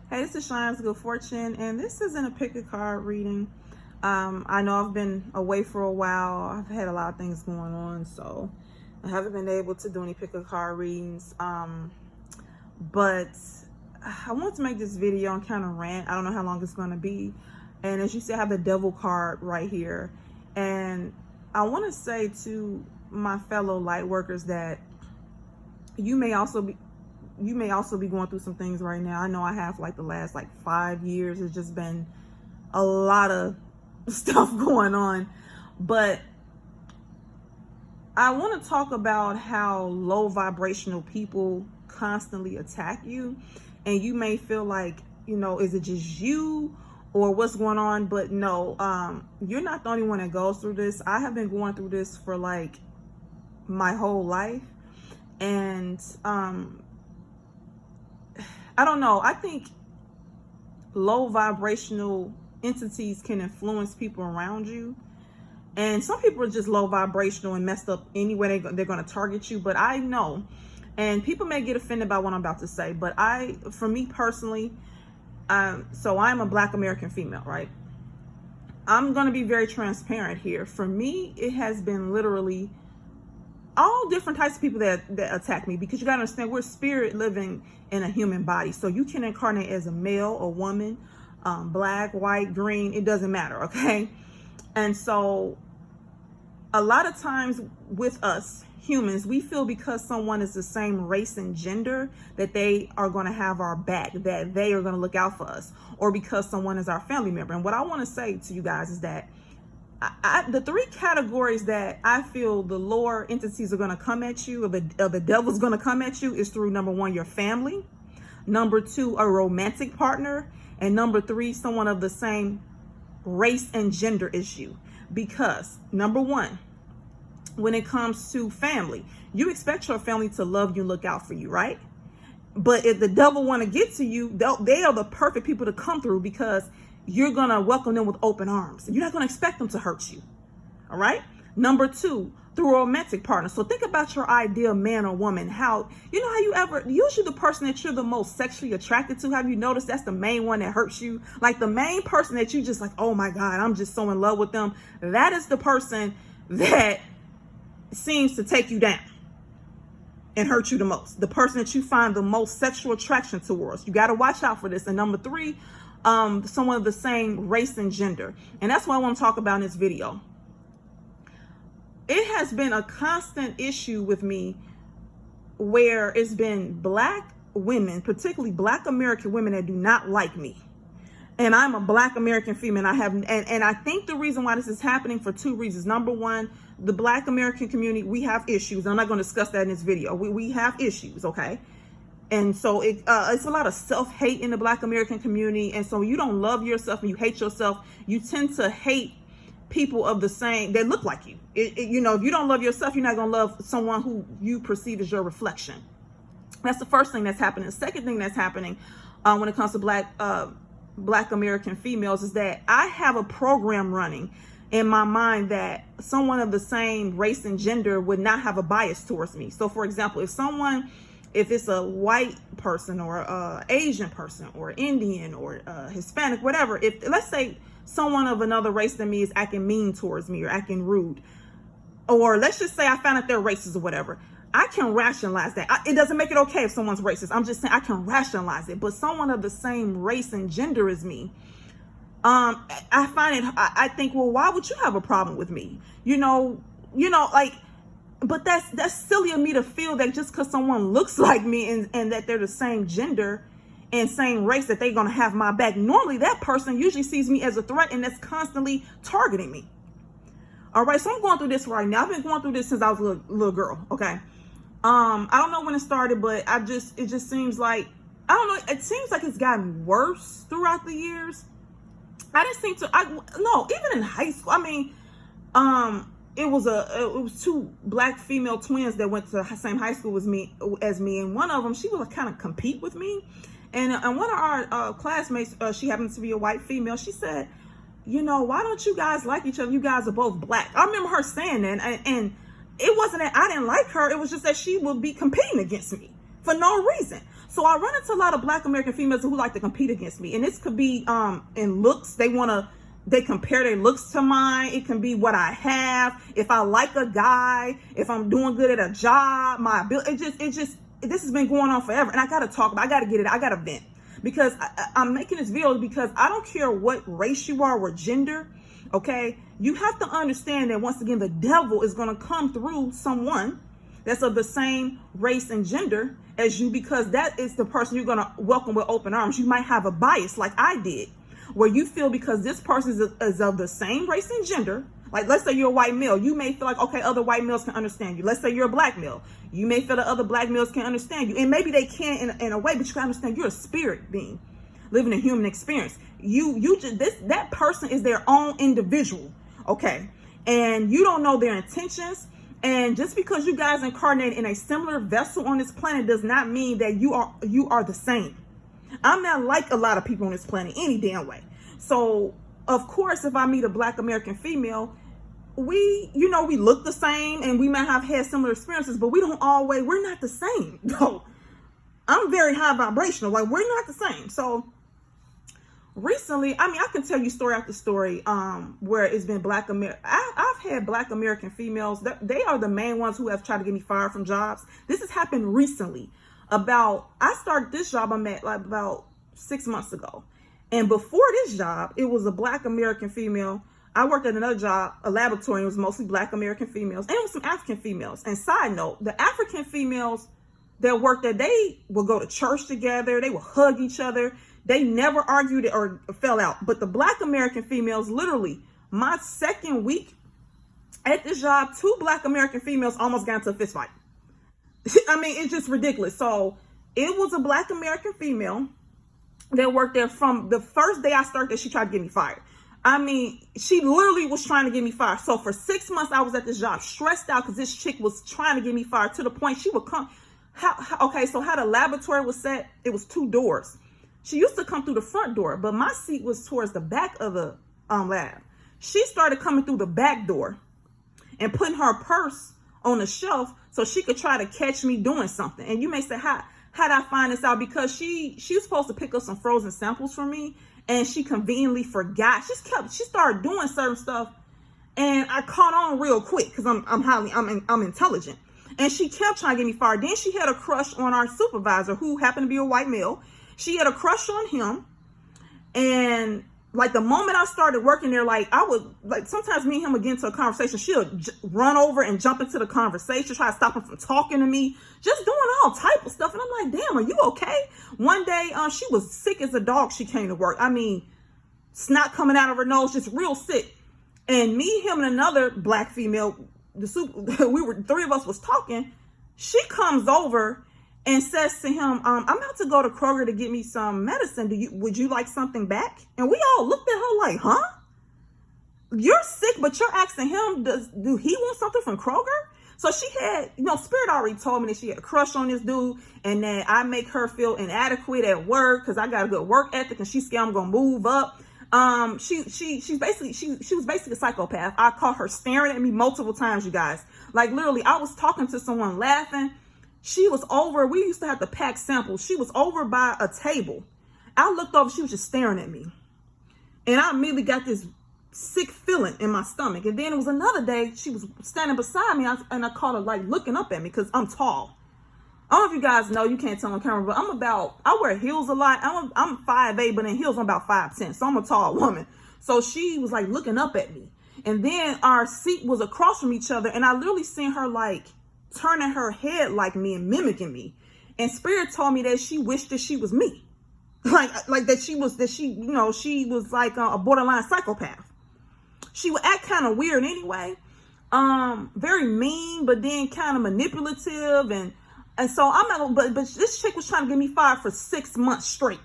Hey, this is Shine's Good Fortune, and this isn't a pick a card reading. I know I've been away for a while. I've had a lot of things going on, so I haven't been able to do any pick a card readings. But I want to make this video and kind of rant. I don't know how long it's going to be. And as you see, I have the devil card right here. And I want to say to my fellow light workers that you may also be going through some things right now. I know I have, like the last 5 years. It's just been a lot of stuff going on. But I want to talk about how low vibrational people constantly attack you. And you may feel like, is it just you or what's going on? But no, you're not the only one that goes through this. I have been going through this for my whole life. And I don't know. I think low vibrational entities can influence people around you. And some people are just low vibrational and messed up anyway. They're going to target you. But I know, and people may get offended by what I'm about to say, but for me personally, so I'm a Black American female, right? I'm going to be very transparent here. For me, it has been literally all different types of people that attack me, because you got to understand, we're spirit living in a human body. So you can incarnate as a male or woman, black, white, green, it doesn't matter, okay? And so a lot of times with us humans, we feel because someone is the same race and gender that they are going to have our back, that they are going to look out for us, or because someone is our family member. And what I want to say to you guys is that the three categories that I feel the lower entities are going to come at you, or the devil's going to come at you, is through, number one, your family, number two, a romantic partner, and number three, someone of the same race and gender as you. Because number one, when it comes to family, you expect your family to love you and look out for you, right? But if the devil want to get to you, they are the perfect people to come through, because you're going to welcome them with open arms. You're not going to expect them to hurt you. All right. Number two, through a romantic partner. So think about your ideal man or woman. How usually the person that you're the most sexually attracted to, have you noticed that's the main one that hurts you? Like the main person that you just oh my God, I'm just so in love with them. That is the person that seems to take you down and hurt you the most. The person that you find the most sexual attraction towards. You got to watch out for this. And number three, someone of the same race and gender. And that's what I want to talk about in this video. It has been a constant issue with me where it's been Black women, particularly Black American women, that do not like me. And I'm a Black American female. And I think the reason why this is happening for two reasons. Number one, the Black American community, we have issues. I'm not going to discuss that in this video. We have issues, okay? And so it's a lot of self-hate in the Black American community. And so you don't love yourself and you hate yourself. You tend to hate people of the same, that look like you. If you don't love yourself, you're not going to love someone who you perceive as your reflection. That's the first thing that's happening. The second thing that's happening when it comes to Black American females is that I have a program running in my mind that someone of the same race and gender would not have a bias towards me. So for example, if it's a white person or a Asian person or Indian or Hispanic, whatever, let's say someone of another race than me is acting mean towards me or acting rude, or let's just say I found out they're racist or whatever, I can rationalize that. It doesn't make it okay if someone's racist. I'm just saying I can rationalize it. But someone of the same race and gender as me, I find it, I think, well, why would you have a problem with me? But that's silly of me to feel that just because someone looks like me and that they're the same gender and same race, that they're going to have my back. Normally, that person usually sees me as a threat and that's constantly targeting me. All right, so I'm going through this right now. I've been going through this since I was a little girl, okay? I don't know when it started, but it just seems like, I don't know, it seems like it's gotten worse throughout the years. Even in high school, I mean, it was two Black female twins that went to the same high school as me, and one of them, she would kind of compete with me, and one of our classmates, she happens to be a white female. She said, why don't you guys like each other? You guys are both Black. I remember her saying that, and it wasn't that I didn't like her. It was just that she would be competing against me for no reason. So I run into a lot of Black American females who like to compete against me. And this could be in looks. They compare their looks to mine. It can be what I have. If I like a guy, if I'm doing good at a job, my ability, this has been going on forever. And I got to talk about, I got to get it. I got to vent, because I'm making this video because I don't care what race you are or gender. Okay. You have to understand that, once again, the devil is going to come through someone that's of the same race and gender as you, because that is the person you're going to welcome with open arms. You might have a bias like I did, where you feel because this person is of the same race and gender. Like, let's say you're a white male, you may feel like, okay, other white males can understand you. Let's say you're a black male, you may feel that other black males can understand you, and maybe they can in a way, but you can understand you're a spirit being living a human experience. That person is their own individual, okay, and you don't know their intentions. And just because you guys incarnate in a similar vessel on this planet does not mean that you are the same. I'm not like a lot of people on this planet any damn way. So of course, if I meet a Black American female, we look the same and we might have had similar experiences, but we're not the same. No, I'm very high vibrational. Like, we're not the same. So recently, I can tell you story after story where it's been Black American. I've had Black American females. They are the main ones who have tried to get me fired from jobs. This has happened recently. I started this job I'm at like about 6 months ago. And before this job, it was a Black American female. I worked at another job, a laboratory, and it was mostly Black American females. And it was some African females. And side note, the African females that worked there, they would go to church together. They would hug each other. They never argued or fell out. But the Black American females, literally, my second week at this job, 2 Black American females almost got into a fist fight. I mean, it's just ridiculous. So it was a Black American female that worked there from the first day I started there. She tried to get me fired. I mean, she literally was trying to get me fired. So for 6 months, I was at this job stressed out because this chick was trying to get me fired, to the point she would come. So how the laboratory was set, it was 2 doors. She used to come through the front door, but my seat was towards the back of the lab. She started coming through the back door and putting her purse on the shelf so she could try to catch me doing something. And you may say, how did I find this out? Because she was supposed to pick up some frozen samples for me, and she conveniently forgot. She started doing certain stuff, and I caught on real quick because I'm intelligent. And she kept trying to get me fired. Then she had a crush on our supervisor, who happened to be a white male. She had a crush on him. And like, the moment I started working there, like, I would, like, sometimes me and him would get into a conversation. She'll run over and jump into the conversation, try to stop him from talking to me, just doing all type of stuff. And I'm like, damn, are you okay? One day, she was sick as a dog. She came to work. I mean, snot coming out of her nose, just real sick. And me, him, and another Black female, we were 3 of us was talking. She comes over and says to him, I'm about to go to Kroger to get me some medicine. Would you like something back? And we all looked at her like, huh? You're sick, but you're asking him, do he want something from Kroger? So she had, Spirit already told me that she had a crush on this dude, and that I make her feel inadequate at work because I got a good work ethic, and she's scared I'm gonna move up. She was basically a psychopath. I caught her staring at me multiple times, you guys. Like, literally, I was talking to someone laughing. She was over, we used to have to pack samples. She was over by a table. I looked over, she was just staring at me. And I immediately got this sick feeling in my stomach. And then it was another day, she was standing beside me, and I caught her like looking up at me because I'm tall. I don't know if you guys know, you can't tell on camera, but I wear heels a lot. I'm 5'8", but in heels I'm about 5'10", so I'm a tall woman. So she was like looking up at me. And then our seat was across from each other, and I literally seen her like turning her head like me and mimicking me. And Spirit told me that she wished that she was me. Like she was like a borderline psychopath. She would act kind of weird anyway. Very mean, but then kind of manipulative. And so I'm not, but this chick was trying to get me fired for 6 months straight.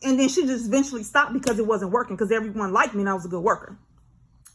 And then she just eventually stopped because it wasn't working, because everyone liked me and I was a good worker.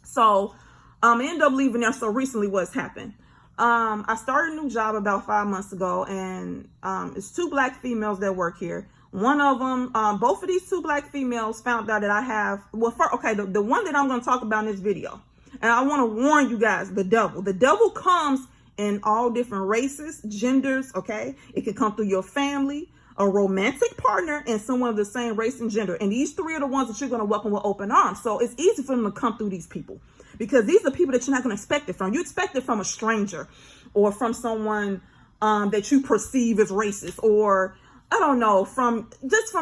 So I ended up leaving there. So recently what's happened? I started a new job about 5 months ago, and it's 2 Black females that work here. One of them, both of these 2 Black females found out that I have, the one that I'm going to talk about in this video. And I want to warn you guys, the devil comes in all different races, genders, okay? It can come through your family, a romantic partner, and someone of the same race and gender. And these three are the ones that you're going to welcome with open arms. So it's easy for them to come through these people, because these are people that you're not going to expect it from. You expect it from a stranger or from someone that you perceive as racist, or I don't know, from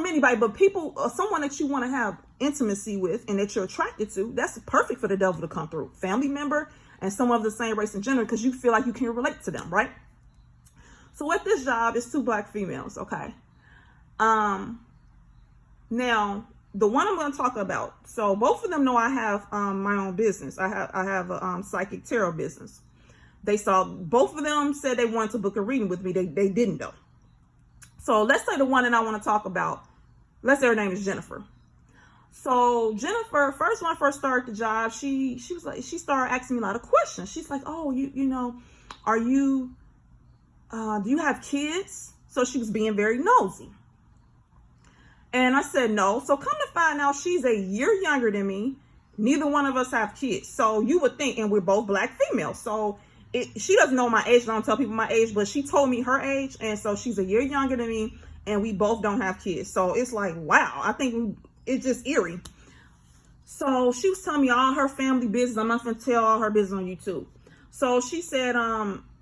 anybody, but people, someone that you want to have intimacy with and that you're attracted to. That's perfect for the devil to come through. Family member and someone of the same race and gender, because you feel like you can relate to them, right? So at this job, it's 2 Black females, okay? Now, the one I'm going to talk about, so both of them know I have my own business. I have a psychic tarot business. Both of them said they wanted to book a reading with me. They didn't though. So let's say the one that I want to talk about, let's say her name is Jennifer. So Jennifer, when I first started the job, she was like, she started asking me a lot of questions. She's like, oh, you know, do you have kids? So she was being very nosy. And I said, no. So come to find out, she's a year younger than me. Neither one of us have kids. So you would think, and we're both Black females. So she doesn't know my age. I don't tell people my age, but she told me her age. And so she's a year younger than me, and we both don't have kids. So it's like, wow, I think it's just eerie. So she was telling me all her family business. I'm not going to tell all her business on YouTube. So she said,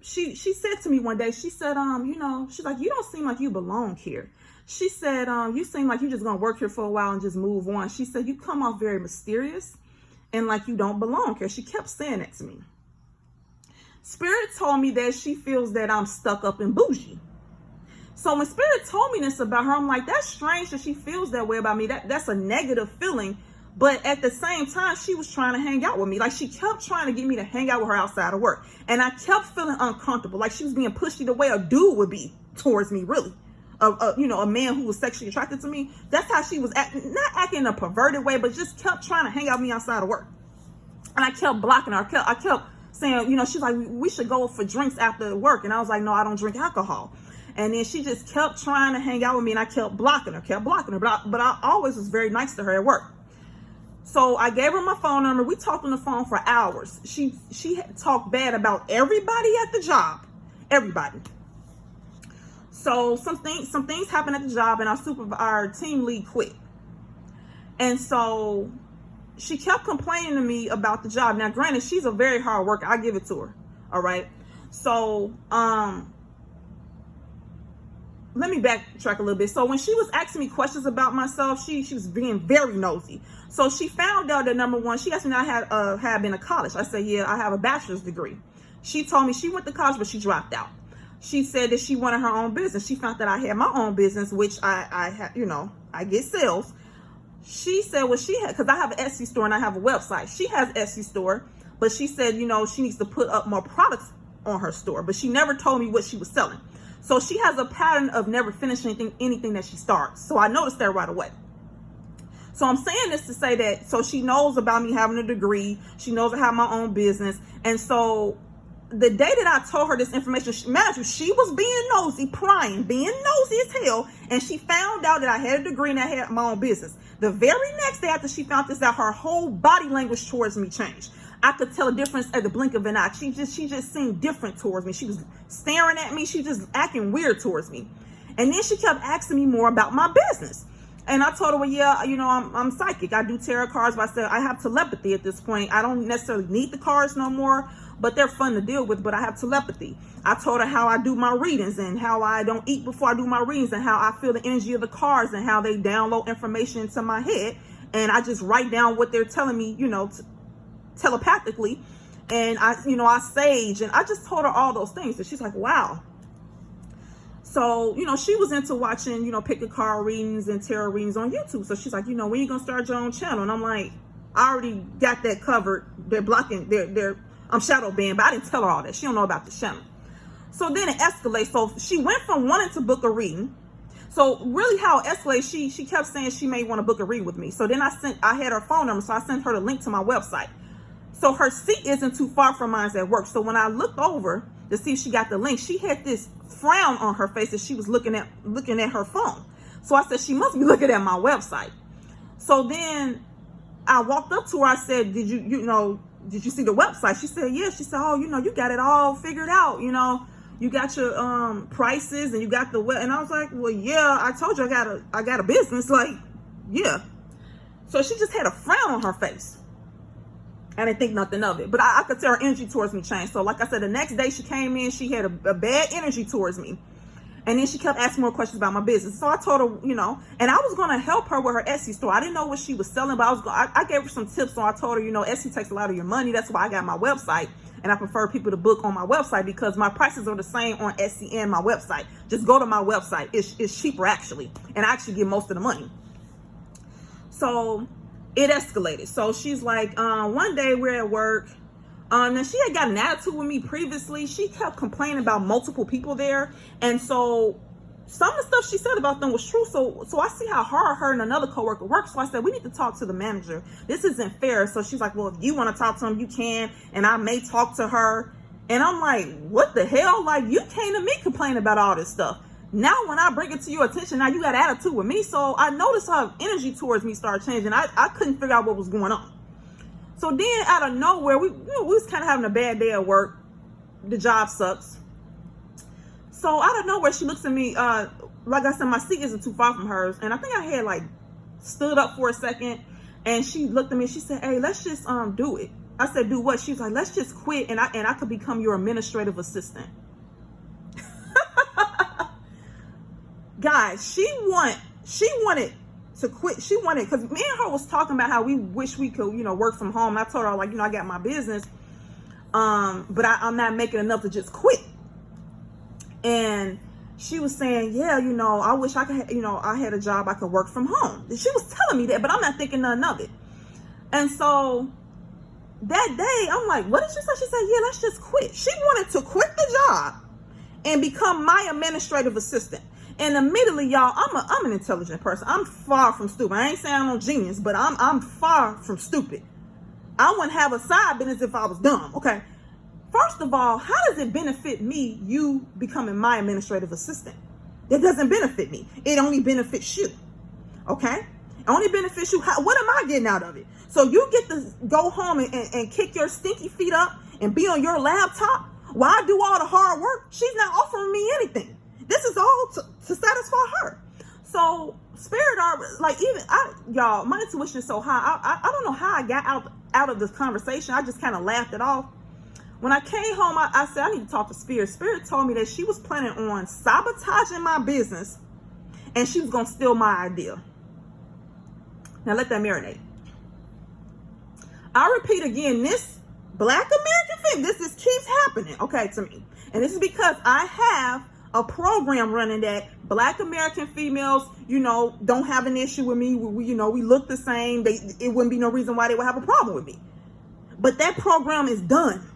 she said to me one day, she said, you know, she's like, you don't seem like you belong here. She said, you seem like you're just going to work here for a while and just move on. She said, you come off very mysterious and like you don't belong here. She kept saying that to me. Spirit told me that she feels that I'm stuck up and bougie. So when Spirit told me this about her, I'm like, that's strange that she feels that way about me. That's a negative feeling. But at the same time, she was trying to hang out with me. Like, she kept trying to get me to hang out with her outside of work. And I kept feeling uncomfortable. Like she was being pushed the way a dude would be towards me, really. You know, a man who was sexually attracted to me. That's how she was acting, not acting in a perverted way, but just kept trying to hang out with me outside of work. And I kept blocking her. I kept saying, you know, she's like, we should go for drinks after work. And I was like, no, I don't drink alcohol. And then she just kept trying to hang out with me, and I kept blocking her. But I always was very nice to her at work. So I gave her my phone number. We talked on the phone for hours. She talked bad about everybody at the job. Everybody. So some things happened at the job, and our team lead quit. And so she kept complaining to me about the job. Now, granted, she's a very hard worker. I give it to her. All right. So let me backtrack a little bit. So when she was asking me questions about myself, she was being very nosy. So she found out that, number one, she asked me if I had been to college. I said, yeah, I have a bachelor's degree. She told me she went to college, but she dropped out. She said that she wanted her own business. She found that I had my own business, which I have, you know, I get sales. She said, well, she had, because I have an Etsy store and I have a website. She has an Etsy store, but she said, you know, she needs to put up more products on her store, but she never told me what she was selling. So she has a pattern of never finishing anything that she starts. So I noticed that right away. So I'm saying this to say that, so she knows about me having a degree. She knows I have my own business. And so the day that I told her this information, imagine, she was being nosy, prying, being nosy as hell. And she found out that I had a degree and I had my own business. The very next day after she found this out, her whole body language towards me changed. I could tell a difference at the blink of an eye. She just seemed different towards me. She was staring at me. She just acting weird towards me. And then she kept asking me more about my business. And I told her, well, yeah, you know, I'm psychic. I do tarot cards, but I said I have telepathy at this point. I don't necessarily need the cards no more, but they're fun to deal with, but I have telepathy. I told her how I do my readings and how I don't eat before I do my readings and how I feel the energy of the cards and how they download information into my head. And I just write down what they're telling me, you know, telepathically. And I sage, and I just told her all those things. And she's like, wow. So, you know, she was into watching, you know, pick a card readings and tarot readings on YouTube. So she's like, you know, when you gonna start your own channel? And I'm like, I already got that covered. They're blocking, I'm shadow banned, but I didn't tell her all that. She don't know about the channel. So then it escalates. So she went from wanting to book a reading. So really how it escalates, she kept saying she may want to book a reading with me. So then I had her phone number, so I sent her the link to my website. So her seat isn't too far from mine at work. So when I looked over to see if she got the link, she had this frown on her face as she was looking at her phone. So I said, she must be looking at my website. So then I walked up to her. I said, did you did you see the website? She said, yeah. She said, oh, you know, you got it all figured out. You know, you got your prices and you got the web. And I was like, well, yeah, I told you I got a business. Like, yeah. So she just had a frown on her face. I didn't think nothing of it, but I could tell her energy towards me changed. So like I said, the next day she came in, she had a bad energy towards me. And then she kept asking more questions about my business. So I told her, you know, and I was going to help her with her Etsy store. I didn't know what she was selling, but I gave her some tips. So I told her, you know, Etsy takes a lot of your money. That's why I got my website. And I prefer people to book on my website because my prices are the same on Etsy and my website. Just go to my website. It's cheaper actually. And I actually get most of the money. So it escalated. So she's like, one day we're at work. Now she had got an attitude with me previously. She kept complaining about multiple people there. And so some of the stuff she said about them was true. So I see how hard her and another coworker work. So I said, we need to talk to the manager. This isn't fair. So she's like, well, if you want to talk to him, you can. And I may talk to her. And I'm like, what the hell? Like, you came to me complaining about all this stuff. Now when I bring it to your attention, now you got attitude with me. So I noticed her energy towards me started changing. I couldn't figure out what was going on. So then out of nowhere, we was kind of having a bad day at work. The job sucks. So out of nowhere, she looks at me, like I said, my seat isn't too far from hers. And I think I had like stood up for a second and she looked at me and she said, hey, let's just do it. I said, do what? She was like, let's just quit and I could become your administrative assistant. Guys, she wanted to quit. She wanted, because me and her was talking about how we wish we could, you know, work from home. And I told her, like, you know, I got my business, but I'm not making enough to just quit. And she was saying, yeah, you know, I wish I could, you know, I had a job I could work from home. And she was telling me that, but I'm not thinking none of it. And so that day, I'm like, what did she say? She said, yeah, let's just quit. She wanted to quit the job and become my administrative assistant. And admittedly, y'all, I'm an intelligent person. I'm far from stupid. I ain't saying I'm no genius, but I'm far from stupid. I wouldn't have a side business if I was dumb, okay? First of all, how does it benefit me, you becoming my administrative assistant? It doesn't benefit me. It only benefits you, okay? It only benefits you. What am I getting out of it? So you get to go home and kick your stinky feet up and be on your laptop while I do all the hard work? She's not offering me anything. This is all to satisfy her. So spirit are like, even y'all, my intuition is so high. I don't know how I got out of this conversation. I just kind of laughed it off. When I came home, I said, I need to talk to Spirit. Spirit told me that she was planning on sabotaging my business and she was going to steal my idea. Now let that marinate. I repeat again, this Black American thing, this keeps happening, okay, to me. And this is because I have a program running that Black American females, you know, don't have an issue with me. We you know, we look the same. It wouldn't be no reason why they would have a problem with me. But that program is done.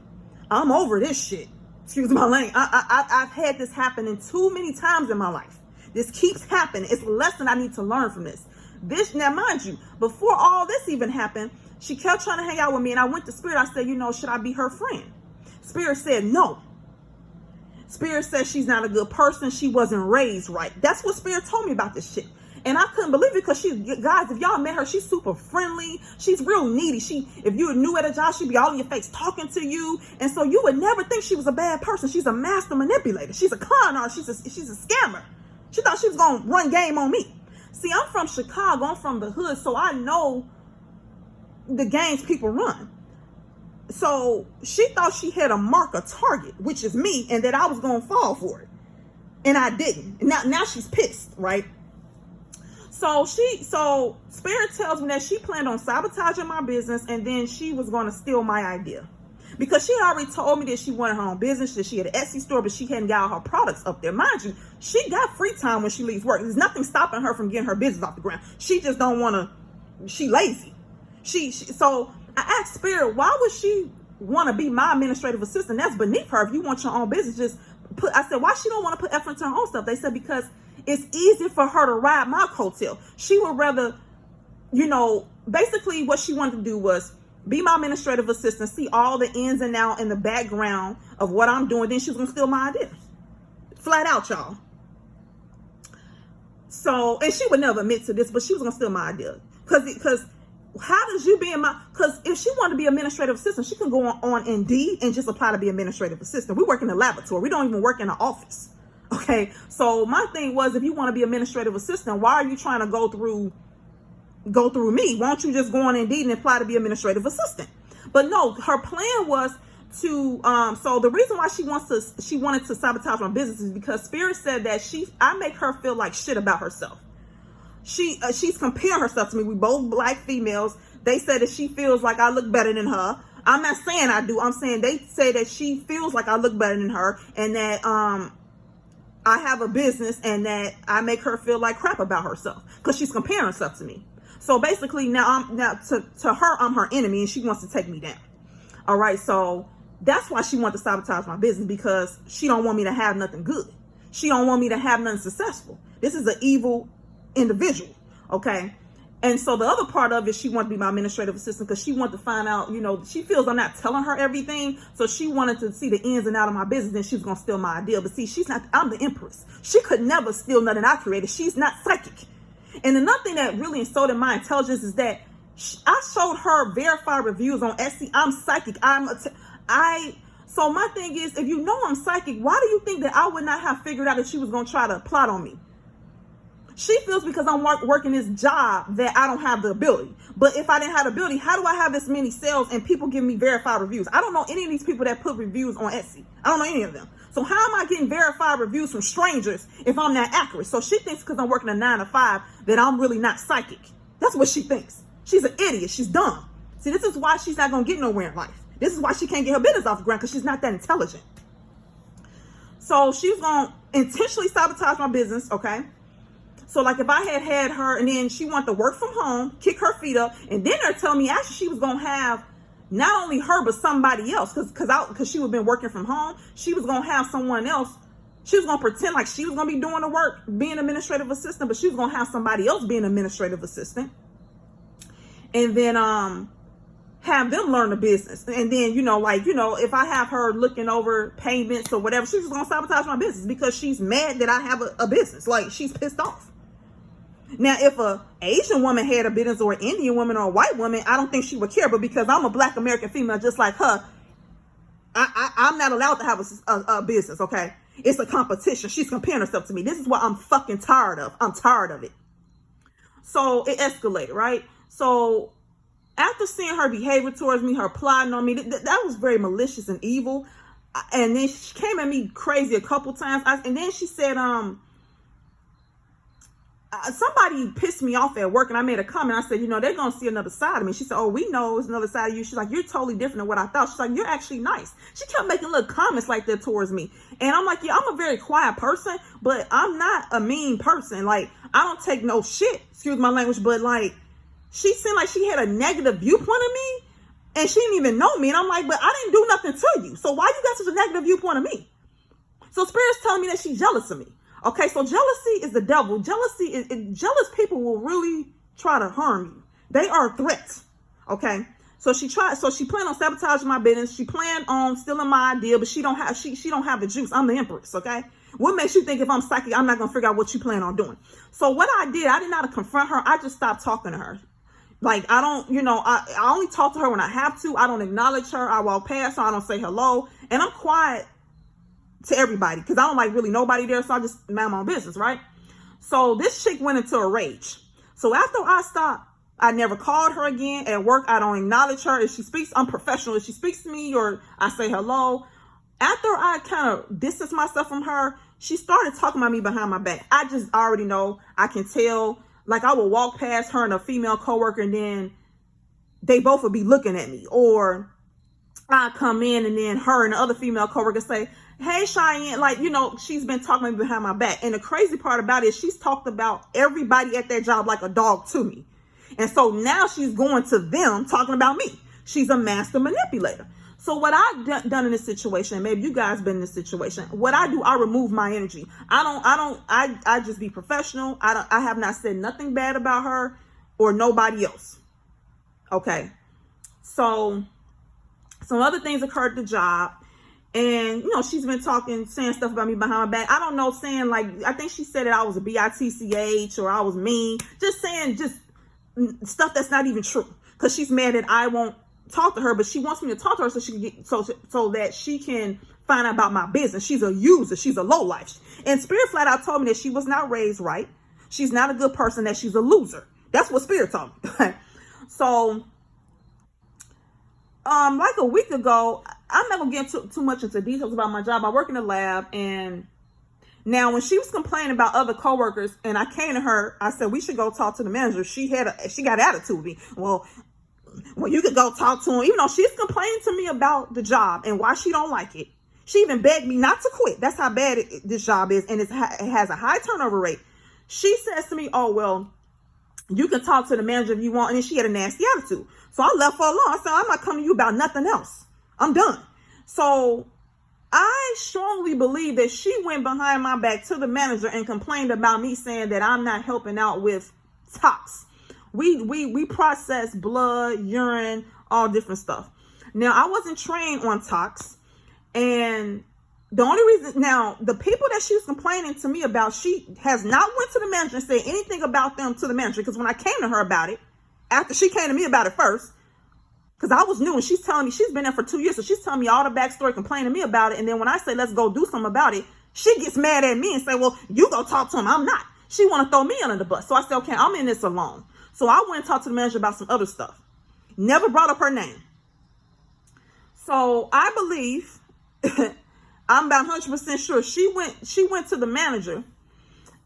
I'm over this shit. Excuse my language. I've had this happening too many times in my life. This keeps happening. It's a lesson I need to learn from this. Now, mind you, before all this even happened, she kept trying to hang out with me, and I went to Spirit. I said, you know, should I be her friend? Spirit said no. Spirit said she's not a good person. She wasn't raised right. That's what Spirit told me about this shit. And I couldn't believe it because guys, if y'all met her, she's super friendly. She's real needy. If you were new at a job, she'd be all in your face talking to you. And so you would never think she was a bad person. She's a master manipulator. She's a con artist. She's a scammer. She thought she was going to run game on me. See, I'm from Chicago. I'm from the hood. So I know the games people run. So she thought she had a mark, a target, which is me, and that I was going to fall for it. And I didn't. And now she's pissed, right? So Spirit tells me that she planned on sabotaging my business, and then she was going to steal my idea. Because she already told me that she wanted her own business, that she had an Etsy store, but she hadn't got all her products up there. Mind you, she got free time when she leaves work. There's nothing stopping her from getting her business off the ground. She just don't want to, she lazy. So I asked Spirit, why would she want to be my administrative assistant? That's beneath her. If you want your own business, I said, why she don't want to put effort into her own stuff? They said, because it's easy for her to ride my coattail. She would rather, you know, basically what she wanted to do was be my administrative assistant, see all the ins and outs in the background of what I'm doing. Then she was going to steal my idea. Flat out, y'all. So, and she would never admit to this, but she was going to steal my idea. Because how does you being my, because if she wanted to be administrative assistant, she can go on Indeed and just apply to be administrative assistant. We work in the laboratory. We don't even work in the office. Okay. So my thing was, if you want to be administrative assistant, why are you trying to go through me? Why don't you just go on Indeed and apply to be administrative assistant? But no, her plan was to, so the reason why she wanted to sabotage my business is because Spirit said that I make her feel like shit about herself. She's comparing herself to me. We both Black females. They said that she feels like I look better than her. I'm not saying I do. I'm saying they say that she feels like I look better than her, and that I have a business, and that I make her feel like crap about herself because she's comparing herself to me. So basically now to her, I'm her enemy, and she wants to take me down. All right. So that's why she wants to sabotage my business, because she don't want me to have nothing good. She don't want me to have nothing successful. This is an evil individual. Okay. And so the other part of it, she wanted to be my administrative assistant because she wanted to find out, she feels I'm not telling her everything. So she wanted to see the ins and out of my business, and she was going to steal my idea. But see, I'm the empress. She could never steal nothing I created. She's not psychic. And another thing that really insulted my intelligence is that I showed her verified reviews on Etsy. I'm psychic. So my thing is, if you know I'm psychic, why do you think that I would not have figured out that she was going to try to plot on me? She feels because I'm working this job that I don't have the ability. But if I didn't have the ability, how do I have this many sales and people give me verified reviews? I don't know any of these people that put reviews on Etsy. I don't know any of them. So how am I getting verified reviews from strangers if I'm not accurate? So she thinks because I'm working a 9 to 5 that I'm really not psychic. That's what she thinks. She's an idiot. She's dumb. See, this is why she's not going to get nowhere in life. This is why she can't get her business off the ground, because she's not that intelligent. So she's going to intentionally sabotage my business, okay? So like if I had her and then she wanted to work from home, kick her feet up, and then they're telling me actually she was going to have not only her but somebody else, because she was been working from home, she was going to have someone else. She was going to pretend like she was going to be doing the work, being an administrative assistant, but she was going to have somebody else being an administrative assistant. And then have them learn the business. And then, if I have her looking over payments or whatever, she's just going to sabotage my business because she's mad that I have a business. Like, she's pissed off. Now, if a Asian woman had a business, or an Indian woman, or a white woman, I don't think she would care. But because I'm a Black American female just like her, I'm not allowed to have a business, okay? It's a competition. She's comparing herself to me. This is what I'm fucking tired of. I'm tired of it. So it escalated, right? So after seeing her behavior towards me, her plotting on me, that was very malicious and evil. And then she came at me crazy a couple times. And then she said, somebody pissed me off at work, and I made a comment. I said, they're going to see another side of me. She said, oh, we know it's another side of you. She's like, you're totally different than what I thought. She's like, you're actually nice. She kept making little comments like that towards me. And I'm like, yeah, I'm a very quiet person, but I'm not a mean person. Like, I don't take no shit, excuse my language, but like, she seemed like she had a negative viewpoint of me, and she didn't even know me. And I'm like, but I didn't do nothing to you. So why you got such a negative viewpoint of me? So Spirit's telling me that she's jealous of me. Okay, so jealousy is the devil. Jealous people will really try to harm you. They are threats. Okay, so she planned on sabotaging my business. She planned on stealing my idea, but she don't have the juice. I'm the empress. Okay, what makes you think if I'm psychic, I'm not gonna figure out what you plan on doing? So what I did not confront her. I just stopped talking to her. Like, I don't, I only talk to her when I have to. I don't acknowledge her. I walk past her. I don't say hello, and I'm quiet to everybody because I don't like really nobody there. So I just mind my own business, right? So this chick went into a rage. So after I stopped, I never called her again. At work, I don't acknowledge her. If she speaks, I'm professional. If she speaks to me or I say hello. After I kind of distance myself from her, she started talking about me behind my back. I just already know. I can tell. Like, I would walk past her and a female coworker, and then they both would be looking at me. Or I come in, and then her and the other female coworker say, hey, Cheyenne, like, she's been talking to me behind my back. And the crazy part about it is she's talked about everybody at that job like a dog to me. And so now she's going to them talking about me. She's a master manipulator. So what I've done in this situation, and maybe you guys been in this situation, what I do, I remove my energy. I just be professional. I have not said nothing bad about her or nobody else. Okay. So some other things occurred at the job. And, she's been saying stuff about me behind my back. I don't know, saying like, I think she said that I was a bitch or I was mean. Just saying, just stuff that's not even true, because she's mad that I won't talk to her, but she wants me to talk to her so she can get so that she can find out about my business. She's a user, she's a lowlife. And Spirit flat out told me that she was not raised right. She's not a good person, that she's a loser. That's what Spirit told me. So like a week ago, I'm not gonna get too much into details about my job. I work in the lab, and now when she was complaining about other coworkers, and I came to her, I said we should go talk to the manager. She got attitude with me. Well, you could go talk to him, even though she's complaining to me about the job and why she don't like it. She even begged me not to quit. That's how bad this job is, and it has a high turnover rate. She says to me, "Oh well, you can talk to the manager if you want," and then she had a nasty attitude. So I left her alone. I said, "I'm not coming to you about nothing else. I'm done." So I strongly believe that she went behind my back to the manager and complained about me, saying that I'm not helping out with tox. We process blood, urine, all different stuff. Now, I wasn't trained on tox, and the only reason, now, the people that she was complaining to me about, she has not went to the manager and said anything about them to the manager, because when I came to her about it, after she came to me about it first, because I was new, and she's telling me she's been there for 2 years, so she's telling me all the backstory, complaining to me about it, and then when I say let's go do something about it, she gets mad at me and say, well, you go talk to him. I'm not. She want to throw me under the bus. So I said, okay, I'm in this alone. So I went and talked to the manager about some other stuff. Never brought up her name. So I believe, I'm about 100% sure she went to the manager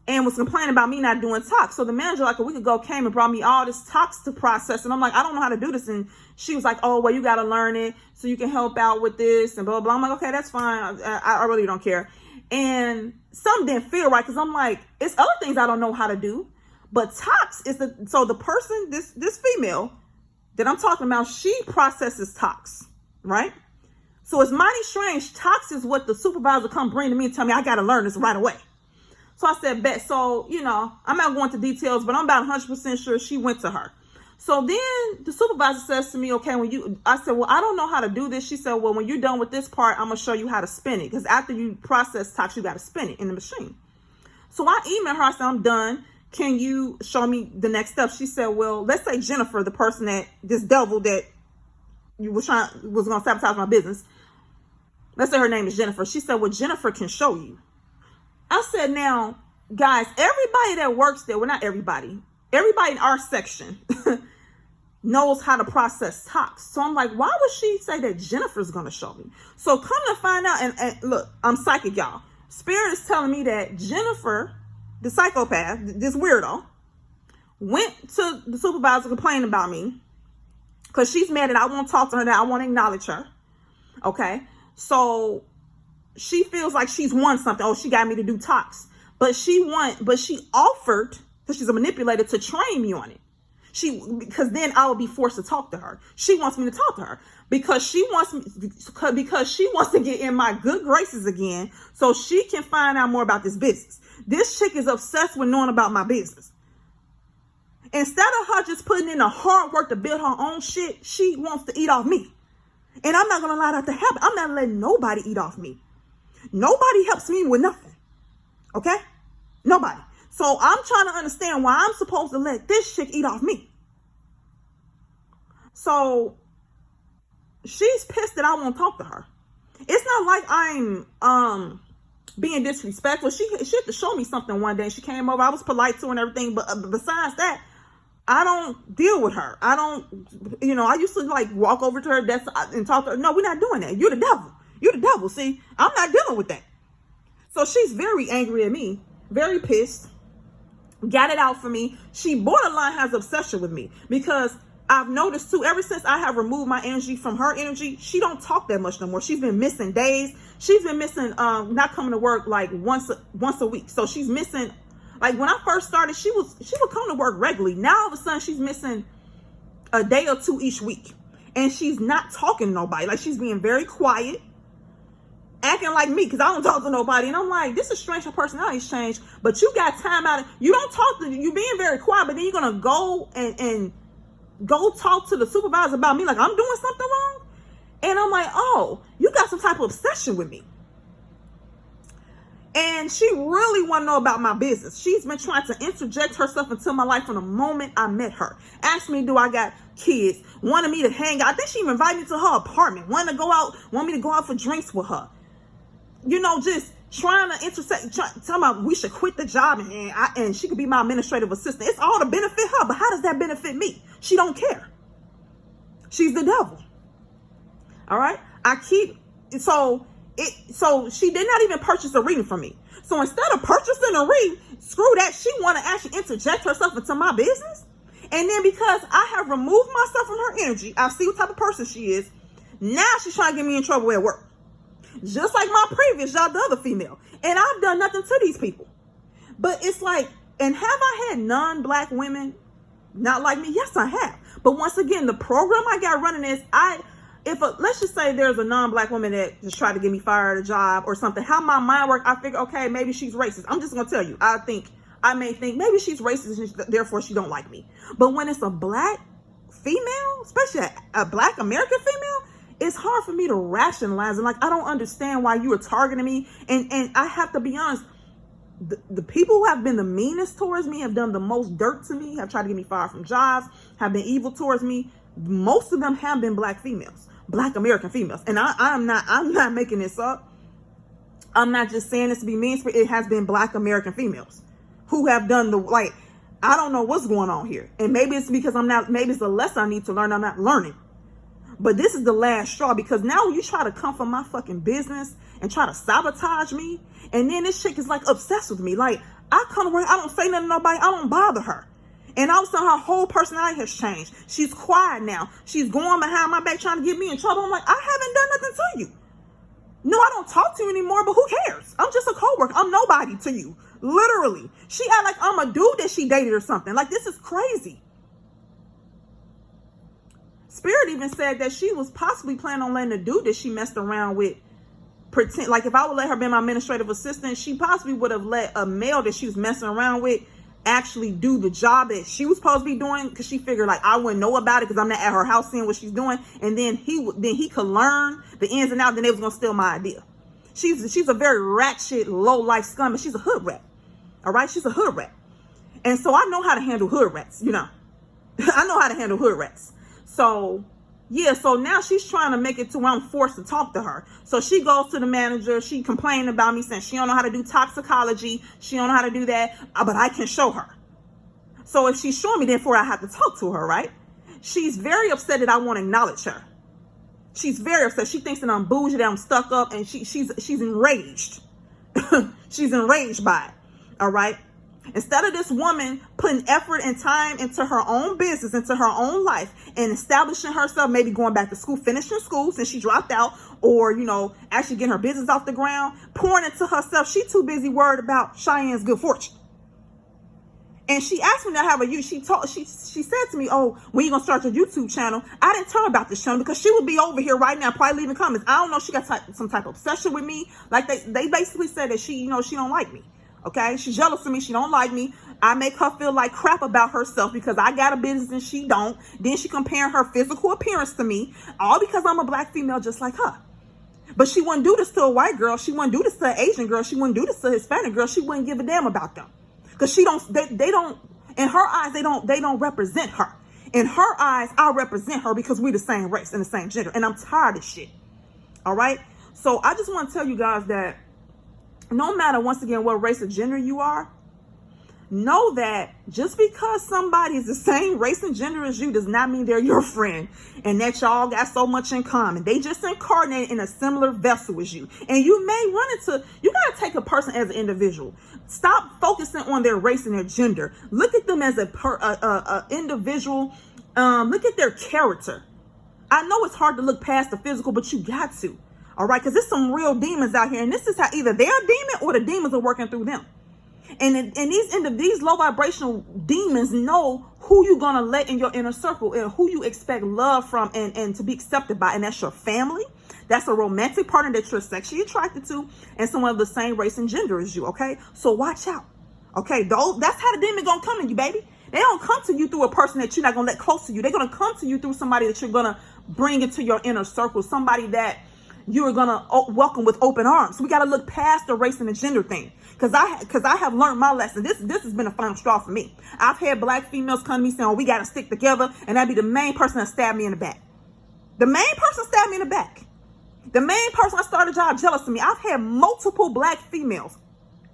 and was complaining about me not doing tox. So the manager, like a week ago, came and brought me all this tox to process. And I'm like, I don't know how to do this. And she was like, oh, well, you got to learn it so you can help out with this and blah, blah, blah. I'm like, okay, that's fine. I really don't care. And something didn't feel right, because I'm like, it's other things I don't know how to do. But tox is the person, this female that I'm talking about, she processes tox, right? So it's mighty strange. Tox is what the supervisor come bring to me and tell me I got to learn this right away. So I said, bet. So, I'm not going into details, but I'm about 100% sure she went to her. So then the supervisor says to me, okay, I said, well, I don't know how to do this. She said, well, when you're done with this part, I'm going to show you how to spin it. Because after you process tox, you got to spin it in the machine. So I emailed her. I said, I'm done. Can you show me the next step? She said, well, let's say Jennifer, the person this devil that you was going to sabotage my business. Let's say her name is Jennifer. She said, well, Jennifer can show you. I said, now, guys, everybody that works there, well, not everybody in our section knows how to process tox. So I'm like, why would she say that Jennifer's going to show me? So come to find out, and look, I'm psychic, y'all. Spirit is telling me that Jennifer, the psychopath, this weirdo, went to the supervisor complaining about me because she's mad that I won't talk to her, that I won't acknowledge her. Okay. So she feels like she's won something. Oh, she got me to do tox. But she offered, because she's a manipulator, to train me on it. Because then I would be forced to talk to her. She wants me to talk to her because she wants to get in my good graces again, so she can find out more about this business. This chick is obsessed with knowing about my business. Instead of her just putting in the hard work to build her own shit, she wants to eat off me. And I'm not going to allow that to happen. I'm not letting nobody eat off me. Nobody helps me with nothing. Okay? Nobody. So I'm trying to understand why I'm supposed to let this chick eat off me. So she's pissed that I won't talk to her. It's not like I'm being disrespectful. She had to show me something one day. She came over. I was polite to her and everything. But besides that, I don't deal with her. I don't, I used to walk over to her desk and talk to her. No, we're not doing that. You're the devil. You're the devil. See, I'm not dealing with that. So she's very angry at me, very pissed. Got it out for me. She borderline has obsession with me, because I've noticed too, ever since I have removed my energy from her energy, she don't talk that much no more. She's been missing days. She's been missing, not coming to work once a week. So she's missing, when I first started, she would come to work regularly. Now all of a sudden she's missing a day or two each week, and she's not talking to nobody. She's being very quiet, acting like me, because I don't talk to nobody. And I'm like, this is strange. Her personality's changed, but you got time out. You don't talk to, you being very quiet, but then you're going to go and go talk to the supervisor about me like I'm doing something wrong. And I'm like, oh, you got some type of obsession with me. And she really want to know about my business. She's been trying to interject herself into my life from the moment I met her. Asked me, do I got kids? Wanted me to hang out. I think she even invited me to her apartment. Want me to go out for drinks with her. You know, just trying to intersect, talking about we should quit the job and she could be my administrative assistant. It's all to benefit her, but how does that benefit me? She don't care. She's the devil. All right. So she did not even purchase a reading from me. So instead of purchasing a reading, screw that. She want to actually interject herself into my business. And then because I have removed myself from her energy, I see what type of person she is. Now she's trying to get me in trouble at work. Just like my previous job, the other female. And I've done nothing to these people. But it's like, and have I had non-black women not like me? Yes, I have. But once again, the program I got running is let's just say there's a non-black woman that just tried to get me fired at a job or something. How my mind works, I figure, okay, maybe she's racist. I'm just going to tell you. I may think maybe she's racist and therefore she don't like me. But when it's a black female, especially a black American female, it's hard for me to rationalize it. Like, I don't understand why you are targeting me. And I have to be honest, the people who have been the meanest towards me, have done the most dirt to me, have tried to get me fired from jobs, have been evil towards me. Most of them have been black females, black American females. And I'm not making this up. I'm not just saying this to be mean. It has been black American females who have done I don't know what's going on here. And maybe it's because maybe it's a lesson I need to learn. I'm not learning. But this is the last straw, because now you try to come for my fucking business and try to sabotage me. And then this chick is like obsessed with me. Like, I come to work, I don't say nothing to nobody. I don't bother her. And all of a sudden her whole personality has changed. She's quiet now. She's going behind my back trying to get me in trouble. I'm like, I haven't done nothing to you. No, I don't talk to you anymore, but who cares? I'm just a coworker. I'm nobody to you. Literally. She act like I'm a dude that she dated or something. Like, this is crazy. Spirit even said that she was possibly planning on letting the dude that she messed around with pretend. Like, if I would let her be my administrative assistant, she possibly would have let a male that she was messing around with actually do the job that she was supposed to be doing, because she figured like I wouldn't know about it because I'm not at her house seeing what she's doing, and then he could learn the ins and outs. Then they was gonna steal my idea. She's a very ratchet, low life scum, and she's a hood rat. All right, she's a hood rat, and so I know how to handle hood rats. You know, I know how to handle hood rats. So yeah, so now she's trying to make it to where I'm forced to talk to her. So she goes to the manager. She complained about me, saying she don't know how to do toxicology. She don't know how to do that, but I can show her. So if she's showing me, therefore I have to talk to her, right? She's very upset that I won't acknowledge her. She's very upset. She thinks that I'm bougie, that I'm stuck up, and she's enraged. She's enraged by it, all right? Instead of this woman putting effort and time into her own business, into her own life, and establishing herself, maybe going back to school, finishing school since she dropped out, or, you know, actually getting her business off the ground, pouring into herself, she too busy worried about Cheyenne's good fortune. And she asked me to have a YouTube. She said to me, "Oh, when you gonna start your YouTube channel?" I didn't tell her about this channel because she would be over here right now, probably leaving comments. I don't know. She got some type of obsession with me. Like they basically said that she don't like me. Okay, she's jealous of me. She don't like me. I make her feel like crap about herself because I got a business and she don't. Then she comparing her physical appearance to me, all because I'm a black female just like her. But she wouldn't do this to a white girl. She wouldn't do this to an Asian girl. She wouldn't do this to a Hispanic girl. She wouldn't give a damn about them, because they don't. In her eyes, they don't represent her. In her eyes, I represent her because we're the same race and the same gender. And I'm tired of shit. All right. So I just want to tell you guys that no matter, once again, what race or gender you are, know that just because somebody is the same race and gender as you does not mean they're your friend and that y'all got so much in common. They just incarnate in a similar vessel as you. And you may run into, you got to take a person as an individual. Stop focusing on their race and their gender. Look at them as a individual. Look at their character. I know it's hard to look past the physical, but you got to. All right, because there's some real demons out here, and this is how either they're a demon or the demons are working through them. And these low vibrational demons know who you're gonna let in your inner circle and who you expect love from and to be accepted by, and that's your family. That's a romantic partner that you're sexually attracted to, and someone of the same race and gender as you. Okay, so watch out. Okay, that's how the demon gonna come to you, baby. They don't come to you through a person that you're not gonna let close to you. They're gonna come to you through somebody that you're gonna bring into your inner circle, somebody that you are gonna welcome with open arms. We got to look past the race and the gender thing, because I have learned my lesson. This has been a final straw for me. I've had black females come to me saying, "Oh, we got to stick together," and that'd be the main person that stabbed me in the back. The main person stabbed me in the back. The main person I started a job jealous of me. I've had multiple black females,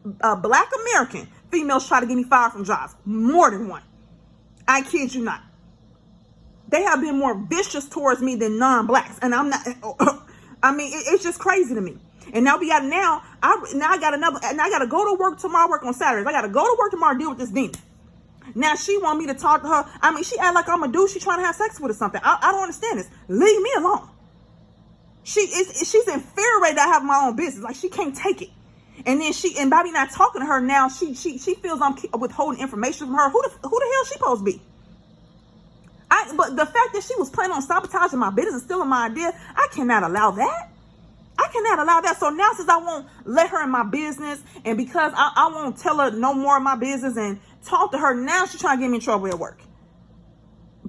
black American females, try to get me fired from jobs. More than one. I kid you not. They have been more vicious towards me than non-blacks, and I'm not. I mean, it's just crazy to me. And now I got to go to work tomorrow. Work on Saturdays. I got to go to work tomorrow. Deal with this demon. Now she want me to talk to her. I mean, she act like I'm a dude. She trying to have sex with or something. I don't understand this. Leave me alone. She's infuriated that I have my own business. Like, she can't take it. And then by me not talking to her now, she feels I'm withholding information from her. Who the hell she supposed to be? But the fact that she was planning on sabotaging my business and stealing my idea, I cannot allow that. I cannot allow that. So now, since I won't let her in my business, and because I won't tell her no more of my business and talk to her, now she's trying to get me in trouble at work.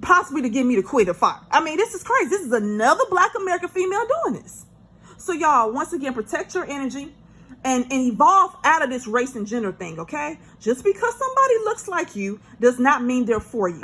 Possibly to get me to quit or fire. I mean, this is crazy. This is another black American female doing this. So y'all, once again, protect your energy and evolve out of this race and gender thing, okay? Just because somebody looks like you does not mean they're for you.